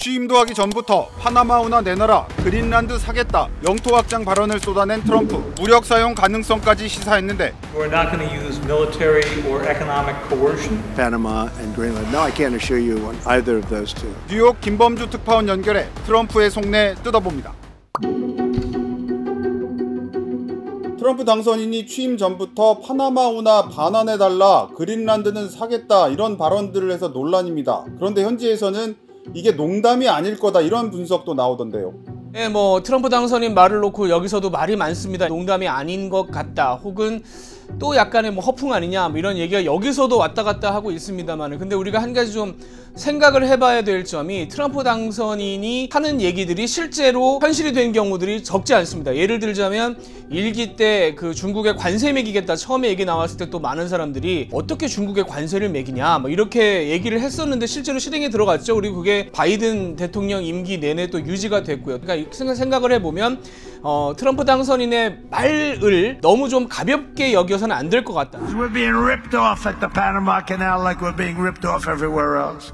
취임도 하기 전부터 파나마 운하 내놔라, 그린란드 사겠다, 영토 확장 발언을 쏟아낸 트럼프, 무력 사용 가능성까지 시사했는데 We're not going to use military or economic coercion. Panama and Greenland. No, I can't assure you on either of those two. 뉴욕 김범주 특파원 연결해 트럼프의 속내 뜯어봅니다. 트럼프 당선인이 취임 전부터 파나마 운하 반환해달라, 그린란드는 사겠다 이런 발언들을 해서 논란입니다. 그런데 현지에서는 이게 농담이 아닐 거다 이런 분석도 나오던데요. 네, 트럼프 당선인 말을 놓고 여기서도 말이 많습니다. 농담이 아닌 것 같다, 혹은 또 약간의 허풍 아니냐, 이런 얘기가 여기서도 왔다 갔다 하고 있습니다만, 근데 우리가 한 가지 좀 생각을 해봐야 될 점이, 트럼프 당선인이 하는 얘기들이 실제로 현실이 된 경우들이 적지 않습니다. 예를 들자면 1기 때 그 중국에 관세 매기겠다 처음에 얘기 나왔을 때 또 많은 사람들이 어떻게 중국에 관세를 매기냐 이렇게 얘기를 했었는데 실제로 실행에 들어갔죠. 그리고 그게 바이든 대통령 임기 내내 또 유지가 됐고요. 그러니까 생각을 해보면 트럼프 당선인의 말을 너무 좀 가볍게 여겨서는 안 될 것 같다. We're being ripped off at the Panama Canal like we're being ripped off everywhere else.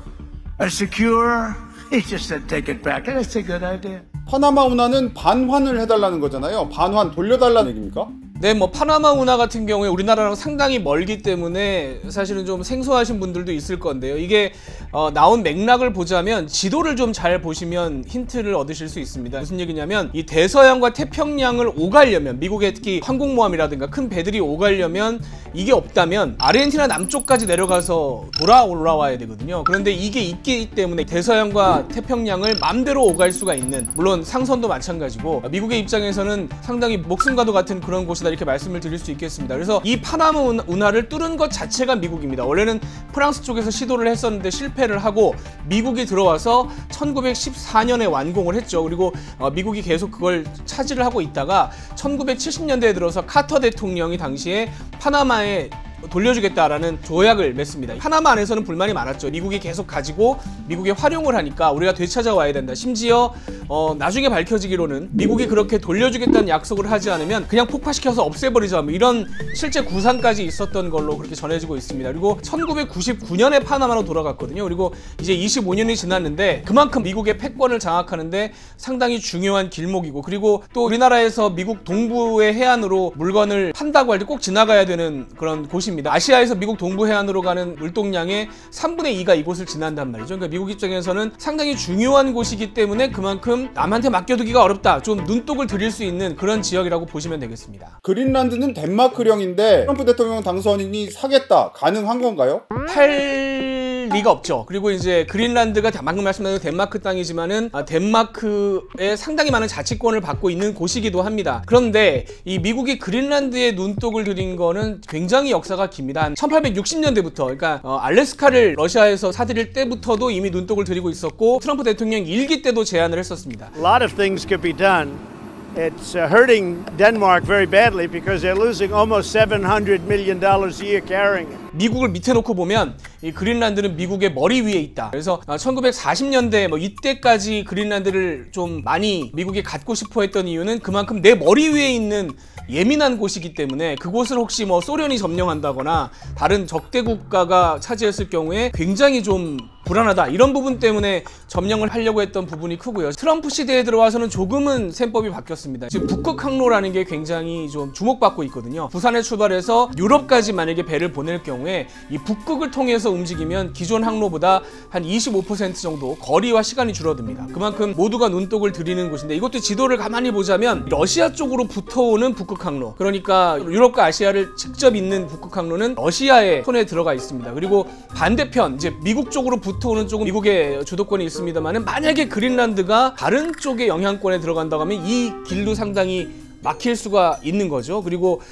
Secure? He just said take it back. That's a good idea. 파나마 운하는 반환을 해달라는 거잖아요. 반환, 돌려달라는 얘기입니까? 네, 파나마 운하 같은 경우에 우리나라랑 상당히 멀기 때문에 사실은 좀 생소하신 분들도 있을 건데요. 이게 나온 맥락을 보자면 지도를 좀 잘 보시면 힌트를 얻으실 수 있습니다. 무슨 얘기냐면 이 대서양과 태평양을 오가려면, 미국의 특히 항공모함이라든가 큰 배들이 오가려면 이게 없다면 아르헨티나 남쪽까지 내려가서 올라와야 되거든요. 그런데 이게 있기 때문에 대서양과 태평양을 맘대로 오갈 수가 있는, 물론 상선도 마찬가지고 미국의 입장에서는 상당히 목숨과도 같은 그런 곳이다 이렇게 말씀을 드릴 수 있겠습니다. 그래서 이 파나마 운하를 뚫은 것 자체가 미국입니다. 원래는 프랑스 쪽에서 시도를 했었는데 실패를 하고 미국이 들어와서 1914년에 완공을 했죠. 그리고 미국이 계속 그걸 차지를 하고 있다가 1970년대에 들어서 카터 대통령이 당시에 파나마에 돌려주겠다라는 조약을 맺습니다. 파나마 안에서는 불만이 많았죠. 미국이 계속 가지고 미국에 활용을 하니까 우리가 되찾아와야 된다. 심지어 나중에 밝혀지기로는 미국이 그렇게 돌려주겠다는 약속을 하지 않으면 그냥 폭파시켜서 없애버리자, 이런 실제 구상까지 있었던 걸로 그렇게 전해지고 있습니다. 그리고 1999년에 파나마로 돌아갔거든요. 그리고 이제 25년이 지났는데 그만큼 미국의 패권을 장악하는데 상당히 중요한 길목이고, 그리고 또 우리나라에서 미국 동부의 해안으로 물건을 판다고 할 때 꼭 지나가야 되는 그런 곳입니다. 아시아에서 미국 동부 해안으로 가는 물동량의 3분의 2가 이곳을 지난단 말이죠. 그러니까 미국 입장에서는 상당히 중요한 곳이기 때문에 그만큼 남한테 맡겨두기가 어렵다, 좀 눈독을 들일 수 있는 그런 지역이라고 보시면 되겠습니다. 그린란드는 덴마크령인데 트럼프 대통령 당선인이 사겠다, 가능한 건가요? 리가 없죠. 그리고 이제 그린란드가 방금 말씀드린 덴마크 땅이지만은 덴마크에 상당히 많은 자치권을 받고 있는 곳이기도 합니다. 그런데 이 미국이 그린란드에 눈독을 들인 거는 굉장히 역사가 깁니다. 1860년대부터, 그러니까 알래스카를 러시아에서 사들일 때부터도 이미 눈독을 들이고 있었고, 트럼프 대통령 1기 때도 제안을 했었습니다. A lot of things could be done. It's hurting Denmark very badly because they're losing almost $700 million a year carrying it. 미국을 밑에 놓고 보면 이 그린란드는 미국의 머리 위에 있다. 그래서 1940년대 이때까지 그린란드를 좀 많이 미국이 갖고 싶어 했던 이유는 그만큼 내 머리 위에 있는 예민한 곳이기 때문에, 그곳을 혹시 소련이 점령한다거나 다른 적대 국가가 차지했을 경우에 굉장히 좀 불안하다, 이런 부분 때문에 점령을 하려고 했던 부분이 크고요. 트럼프 시대에 들어와서는 조금은 셈법이 바뀌었습니다. 지금 북극 항로라는 게 굉장히 좀 주목받고 있거든요. 부산에 출발해서 유럽까지 만약에 배를 보낼 경우에 이 북극을 통해서 움직이면 기존 항로보다 한 25% 정도 거리와 시간이 줄어듭니다. 그만큼 모두가 눈독을 들이는 곳인데, 이것도 지도를 가만히 보자면 러시아 쪽으로 붙어오는 북극 항로, 그러니까 유럽과 아시아를 직접 잇는 북극 항로는 러시아의 손에 들어가 있습니다. 그리고 반대편 이제 미국 쪽으로 붙어오는 쪽은 미국의 주도권이 있습니다만, 만약에 그린란드가 다른 쪽의 영향권에 들어간다고 하면 이 길도 상당히 막힐 수가 있는 거죠. 그리고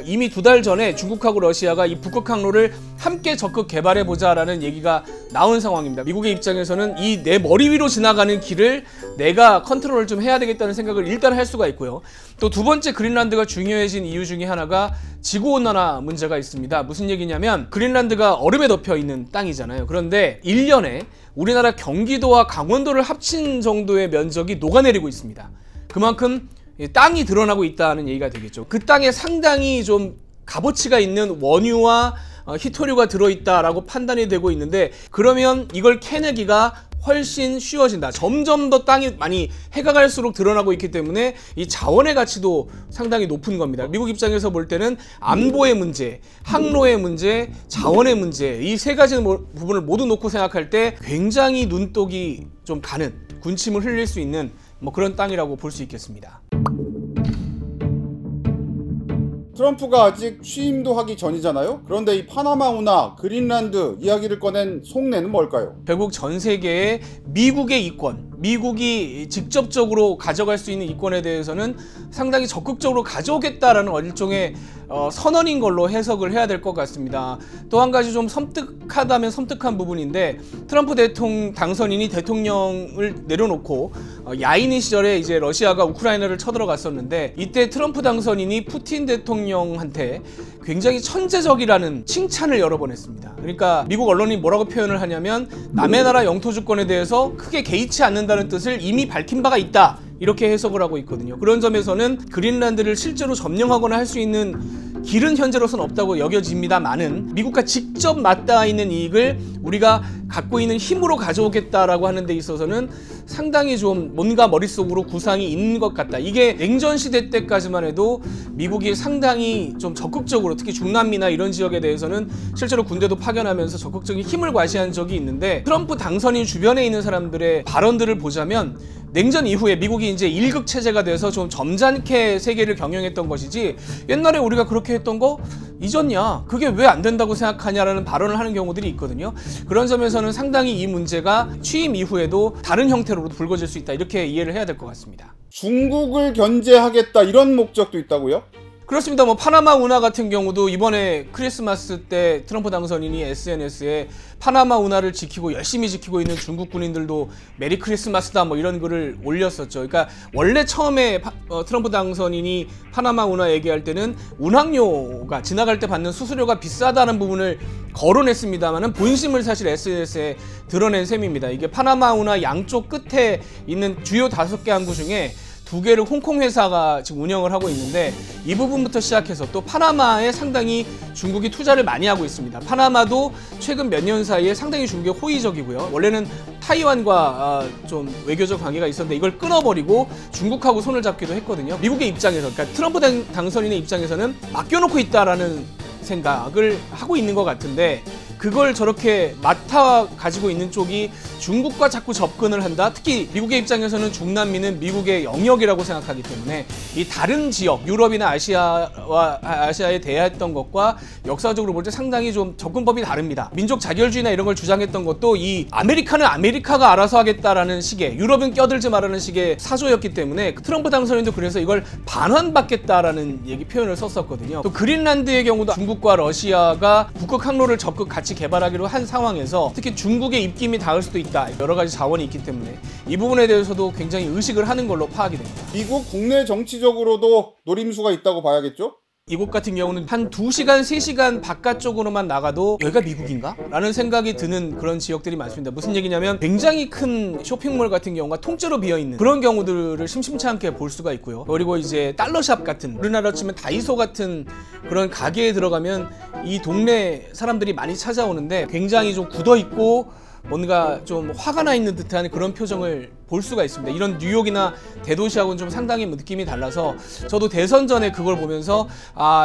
이미 2달 전에 중국하고 러시아가 이 북극 항로를 함께 적극 개발해보자라는 얘기가 나온 상황입니다. 미국의 입장에서는 이 내 머리 위로 지나가는 길을 내가 컨트롤을 좀 해야 되겠다는 생각을 일단 할 수가 있고요. 또 두 번째 그린란드가 중요해진 이유 중에 하나가 지구온난화 문제가 있습니다. 무슨 얘기냐면 그린란드가 얼음에 덮여 있는 땅이잖아요. 그런데 1년에 우리나라 경기도와 강원도를 합친 정도의 면적이 녹아내리고 있습니다. 그만큼 땅이 드러나고 있다는 얘기가 되겠죠. 그 땅에 상당히 좀 값어치가 있는 원유와 희토류가 들어있다라고 판단이 되고 있는데, 그러면 이걸 캐내기가 훨씬 쉬워진다. 점점 더 땅이 많이 해가 갈수록 드러나고 있기 때문에 이 자원의 가치도 상당히 높은 겁니다. 미국 입장에서 볼 때는 안보의 문제, 항로의 문제, 자원의 문제, 이 세 가지 부분을 모두 놓고 생각할 때 굉장히 눈독이 좀 가는, 군침을 흘릴 수 있는 뭐 그런 땅이라고 볼 수 있겠습니다. 트럼프가 아직 취임도 하기 전이잖아요. 그런데 이 파나마 운하, 그린란드 이야기를 꺼낸 속내는 뭘까요? 결국 전 세계에 미국의 이권, 미국이 직접적으로 가져갈 수 있는 이권에 대해서는 상당히 적극적으로 가져오겠다라는 일종의 선언인 걸로 해석을 해야 될 것 같습니다. 또 한 가지 좀 섬뜩하다면 섬뜩한 부분인데, 트럼프 대통령 당선인이 대통령을 내려놓고 야인의 시절에 이제 러시아가 우크라이나를 쳐들어갔었는데, 이때 트럼프 당선인이 푸틴 대통령한테 굉장히 천재적이라는 칭찬을 여러 번 했습니다. 그러니까 미국 언론이 뭐라고 표현을 하냐면, 남의 나라 영토 주권에 대해서 크게 개의치 않는다는 뜻을 이미 밝힌 바가 있다, 이렇게 해석을 하고 있거든요. 그런 점에서는 그린란드를 실제로 점령하거나 할 수 있는 길은 현재로서는 없다고 여겨집니다만은, 미국과 직접 맞닿아 있는 이익을 우리가 갖고 있는 힘으로 가져오겠다라고 하는 데 있어서는 상당히 좀 뭔가 머릿속으로 구상이 있는 것 같다. 이게 냉전 시대 때까지만 해도 미국이 상당히 좀 적극적으로, 특히 중남미나 이런 지역에 대해서는 실제로 군대도 파견하면서 적극적인 힘을 과시한 적이 있는데, 트럼프 당선인 주변에 있는 사람들의 발언들을 보자면 냉전 이후에 미국이 이제 일극 체제가 돼서 좀 점잖게 세계를 경영했던 것이지, 옛날에 우리가 그렇게 했던 거 잊었냐, 그게 왜 안 된다고 생각하냐라는 발언을 하는 경우들이 있거든요. 그런 점에서는 상당히 이 문제가 취임 이후에도 다른 형태로도 불거질 수 있다, 이렇게 이해를 해야 될 것 같습니다. 중국을 견제하겠다, 이런 목적도 있다고요? 그렇습니다. 뭐 파나마 운하 같은 경우도 이번에 크리스마스 때 트럼프 당선인이 SNS에 파나마 운하를 지키고 열심히 지키고 있는 중국 군인들도 메리 크리스마스다 뭐 이런 글을 올렸었죠. 그러니까 원래 처음에 트럼프 당선인이 파나마 운하 얘기할 때는 운항료가 지나갈 때 받는 수수료가 비싸다는 부분을 거론했습니다만은 본심을 사실 SNS에 드러낸 셈입니다. 이게 파나마 운하 양쪽 끝에 있는 주요 5개 항구 중에 2개를 홍콩 회사가 지금 운영을 하고 있는데, 이 부분부터 시작해서 또 파나마에 상당히 중국이 투자를 많이 하고 있습니다. 파나마도 최근 몇 년 사이에 상당히 중국에 호의적이고요. 원래는 타이완과 좀 외교적 관계가 있었는데 이걸 끊어버리고 중국하고 손을 잡기도 했거든요. 미국의 입장에서, 그러니까 트럼프 당선인의 입장에서는 맡겨놓고 있다라는 생각을 하고 있는 것 같은데, 그걸 저렇게 맡아 가지고 있는 쪽이 중국과 자꾸 접근을 한다. 특히 미국의 입장에서는 중남미는 미국의 영역이라고 생각하기 때문에 이 다른 지역, 유럽이나 아시아에 대했던 것과 역사적으로 볼 때 상당히 좀 접근법이 다릅니다. 민족 자결주의나 이런 걸 주장했던 것도 이 아메리카는 아메리카가 알아서 하겠다라는 식의, 유럽은 껴들지 말라는 식의 사조였기 때문에 트럼프 당선인도 그래서 이걸 반환받겠다라는 표현을 썼었거든요. 또 그린란드의 경우도 중국과 러시아가 북극 항로를 적극 같이 개발하기로 한 상황에서 특히 중국의 입김이 닿을 수도 있다. 여러 가지 자원이 있기 때문에 이 부분에 대해서도 굉장히 의식을 하는 걸로 파악이 됩니다. 미국 국내 정치적으로도 노림수가 있다고 봐야겠죠? 이곳 같은 경우는 한 2시간, 3시간 바깥쪽으로만 나가도 여기가 미국인가? 라는 생각이 드는 그런 지역들이 많습니다. 무슨 얘기냐면 굉장히 큰 쇼핑몰 같은 경우가 통째로 비어있는 그런 경우들을 심심치 않게 볼 수가 있고요. 그리고 이제 달러샵 같은, 우리나라로 치면 다이소 같은 그런 가게에 들어가면 이 동네 사람들이 많이 찾아오는데 굉장히 좀 굳어있고 뭔가 좀 화가 나 있는 듯한 그런 표정을 볼 수가 있습니다. 이런 뉴욕이나 대도시하고는 좀 상당히 느낌이 달라서 저도 대선 전에 그걸 보면서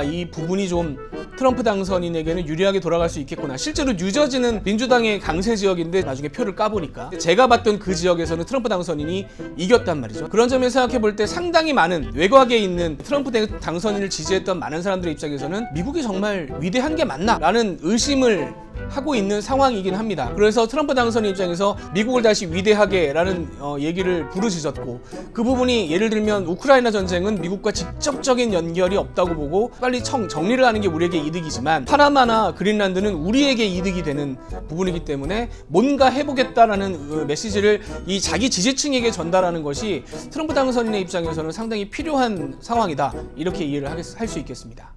이 부분이 좀 트럼프 당선인에게는 유리하게 돌아갈 수 있겠구나. 실제로 뉴저지는 민주당의 강세 지역인데 나중에 표를 까보니까 제가 봤던 그 지역에서는 트럼프 당선인이 이겼단 말이죠. 그런 점에서 생각해 볼 때 상당히 많은 외곽에 있는 트럼프 당선인을 지지했던 많은 사람들의 입장에서는 미국이 정말 위대한 게 맞나? 라는 의심을 하고 있는 상황이긴 합니다. 그래서 트럼프 당선인 입장에서 미국을 다시 위대하게 라는 얘기를 부르짖었고, 그 부분이 예를 들면 우크라이나 전쟁은 미국과 직접적인 연결이 없다고 보고 빨리 정리를 하는 게 우리에게 이득이지만 파나마나 그린란드는 우리에게 이득이 되는 부분이기 때문에 뭔가 해보겠다라는 메시지를 이 자기 지지층에게 전달하는 것이 트럼프 당선인의 입장에서는 상당히 필요한 상황이다, 이렇게 이해를 할 수 있겠습니다.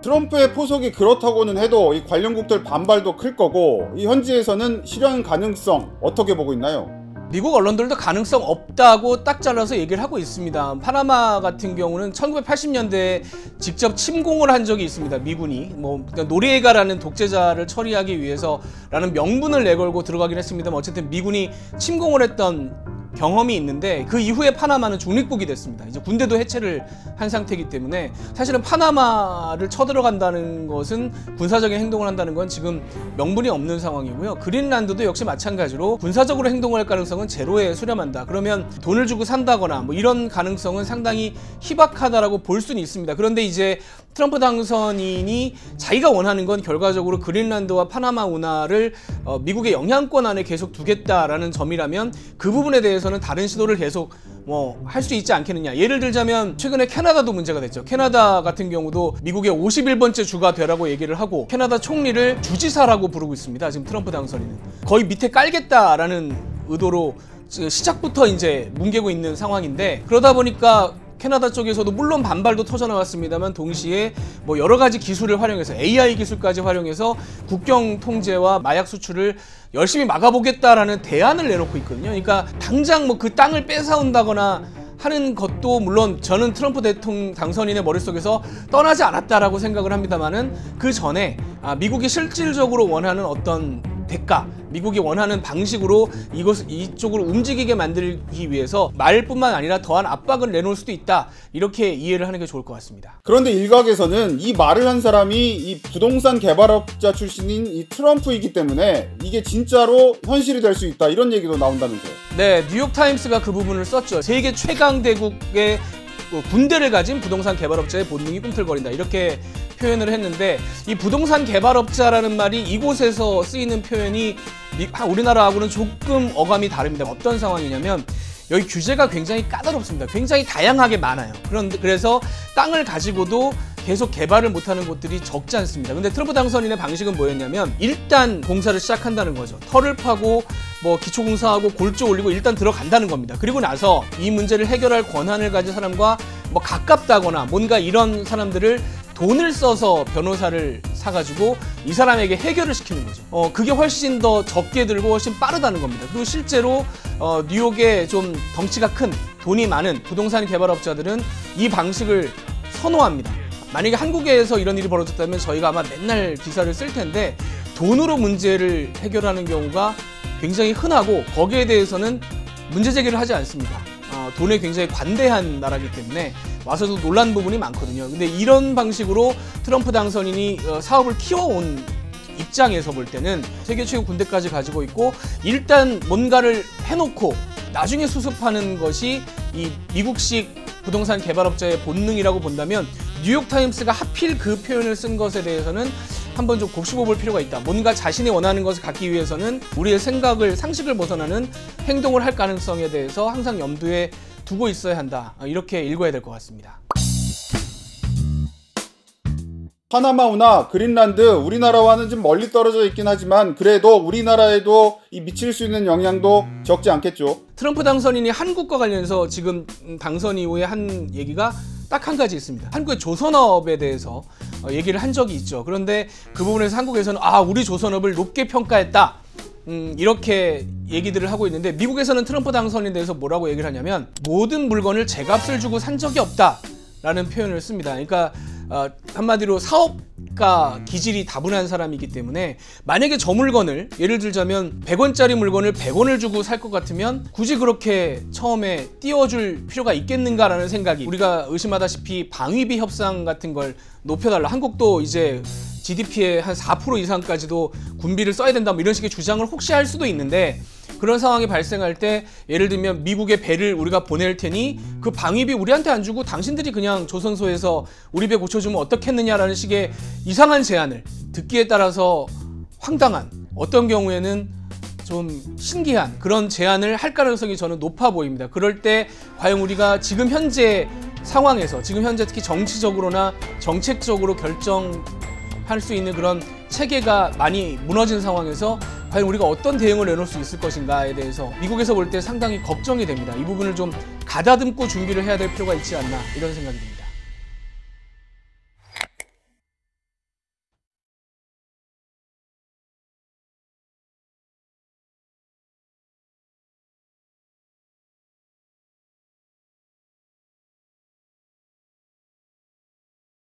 트럼프의 포석이 그렇다고는 해도 이 관련국들 반발도 클 거고, 이 현지에서는 실현 가능성 어떻게 보고 있나요? 미국 언론들도 가능성 없다고 딱 잘라서 얘기를 하고 있습니다. 파나마 같은 경우는 1980년대에 직접 침공을 한 적이 있습니다. 미군이 그러니까 노리에가라는 독재자를 처리하기 위해서라는 명분을 내걸고 들어가긴 했습니다만 어쨌든 미군이 침공을 했던 경험이 있는데 그 이후에 파나마는 중립국이 됐습니다. 이제 군대도 해체를 한 상태이기 때문에 사실은 파나마를 쳐들어간다는 것은 군사적인 행동을 한다는 건 지금 명분이 없는 상황이고요. 그린란드도 역시 마찬가지로 군사적으로 행동할 가능성은 제로에 수렴한다. 그러면 돈을 주고 산다거나 이런 가능성은 상당히 희박하다라고 볼 수는 있습니다. 그런데 이제 트럼프 당선인이 자기가 원하는 건 결과적으로 그린란드와 파나마 운하를 미국의 영향권 안에 계속 두겠다라는 점이라면 그 부분에 대해서는 다른 시도를 계속 할 수 있지 않겠느냐. 예를 들자면 최근에 캐나다도 문제가 됐죠. 캐나다 같은 경우도 미국의 51번째 주가 되라고 얘기를 하고 캐나다 총리를 주지사라고 부르고 있습니다. 지금 트럼프 당선인은 거의 밑에 깔겠다라는 의도로 시작부터 이제 뭉개고 있는 상황인데 그러다 보니까 캐나다 쪽에서도 물론 반발도 터져나왔습니다만 동시에 여러 가지 기술을 활용해서 AI 기술까지 활용해서 국경 통제와 마약 수출을 열심히 막아보겠다라는 대안을 내놓고 있거든요. 그러니까 당장 그 땅을 뺏어온다거나 하는 것도 물론 저는 트럼프 대통령 당선인의 머릿속에서 떠나지 않았다라고 생각을 합니다만은 그 전에 미국이 실질적으로 원하는 어떤 대가, 미국이 원하는 방식으로 이쪽으로 움직이게 만들기 위해서 말뿐만 아니라 더한 압박을 내놓을 수도 있다. 이렇게 이해를 하는 게 좋을 것 같습니다. 그런데 일각에서는 이 말을 한 사람이 이 부동산 개발업자 출신인 이 트럼프이기 때문에 이게 진짜로 현실이 될 수 있다. 이런 얘기도 나온다면서요. 네, 뉴욕타임스가 그 부분을 썼죠. 세계 최강대국의 군대를 가진 부동산 개발업자의 본능이 꿈틀거린다. 이렇게 표현을 했는데 이 부동산 개발업자라는 말이 이곳에서 쓰이는 표현이 우리나라하고는 조금 어감이 다릅니다. 어떤 상황이냐면 여기 규제가 굉장히 까다롭습니다. 굉장히 다양하게 많아요. 그래서 땅을 가지고도 계속 개발을 못하는 곳들이 적지 않습니다. 근데 트럼프 당선인의 방식은 뭐였냐면 일단 공사를 시작한다는 거죠. 터를 파고 기초공사하고 골조 올리고 일단 들어간다는 겁니다. 그리고 나서 이 문제를 해결할 권한을 가진 사람과 가깝다거나 뭔가 이런 사람들을 돈을 써서 변호사를 사가지고 이 사람에게 해결을 시키는 거죠. 그게 훨씬 더 적게 들고 훨씬 빠르다는 겁니다. 그리고 실제로 뉴욕에 좀 덩치가 큰 돈이 많은 부동산 개발업자들은 이 방식을 선호합니다. 만약에 한국에서 이런 일이 벌어졌다면 저희가 아마 맨날 기사를 쓸 텐데 돈으로 문제를 해결하는 경우가 굉장히 흔하고 거기에 대해서는 문제 제기를 하지 않습니다. 돈에 굉장히 관대한 나라이기 때문에 와서도 놀란 부분이 많거든요. 근데 이런 방식으로 트럼프 당선인이 사업을 키워온 입장에서 볼 때는 세계 최고 군대까지 가지고 있고 일단 뭔가를 해놓고 나중에 수습하는 것이 이 미국식 부동산 개발업자의 본능이라고 본다면 뉴욕타임스가 하필 그 표현을 쓴 것에 대해서는 한번 좀 곱씹어볼 필요가 있다. 뭔가 자신이 원하는 것을 갖기 위해서는 우리의 상식을 벗어나는 행동을 할 가능성에 대해서 항상 염두에 두고 있어야 한다. 이렇게 읽어야 될 것 같습니다. 파나마 운하, 그린란드, 우리나라와는 좀 멀리 떨어져 있긴 하지만 그래도 우리나라에도 이 미칠 수 있는 영향도 적지 않겠죠. 트럼프 당선인이 한국과 관련해서 지금 당선 이후에 한 얘기가 딱 한 가지 있습니다. 한국의 조선업에 대해서 얘기를 한 적이 있죠. 그런데 그 부분에서 한국에서는 우리 조선업을 높게 평가했다. 이렇게 얘기들을 하고 있는데 미국에서는 트럼프 당선인에 대해서 뭐라고 얘기를 하냐면 모든 물건을 제값을 주고 산 적이 없다라는 표현을 씁니다. 그러니까 한마디로 사업가 기질이 다분한 사람이기 때문에 만약에 저 물건을 예를 들자면 100원짜리 물건을 100원을 주고 살 것 같으면 굳이 그렇게 처음에 띄워줄 필요가 있겠는가라는 생각이 우리가 의심하다시피 방위비 협상 같은 걸 높여달라. 한국도 이제 GDP의 한 4% 이상까지도 군비를 써야 된다 이런 식의 주장을 혹시 할 수도 있는데 그런 상황이 발생할 때 예를 들면 미국의 배를 우리가 보낼 테니 그 방위비 우리한테 안 주고 당신들이 그냥 조선소에서 우리 배 고쳐주면 어떻겠느냐라는 식의 이상한 제안을 듣기에 따라서 황당한 어떤 경우에는 좀 신기한 그런 제안을 할 가능성이 저는 높아 보입니다. 그럴 때 과연 우리가 지금 현재 상황에서 지금 현재 특히 정치적으로나 정책적으로 결정할 수 있는 그런 체계가 많이 무너진 상황에서 과연 우리가 어떤 대응을 내놓을 수 있을 것인가에 대해서 미국에서 볼 때 상당히 걱정이 됩니다. 이 부분을 좀 가다듬고 준비를 해야 될 필요가 있지 않나 이런 생각이 듭니다.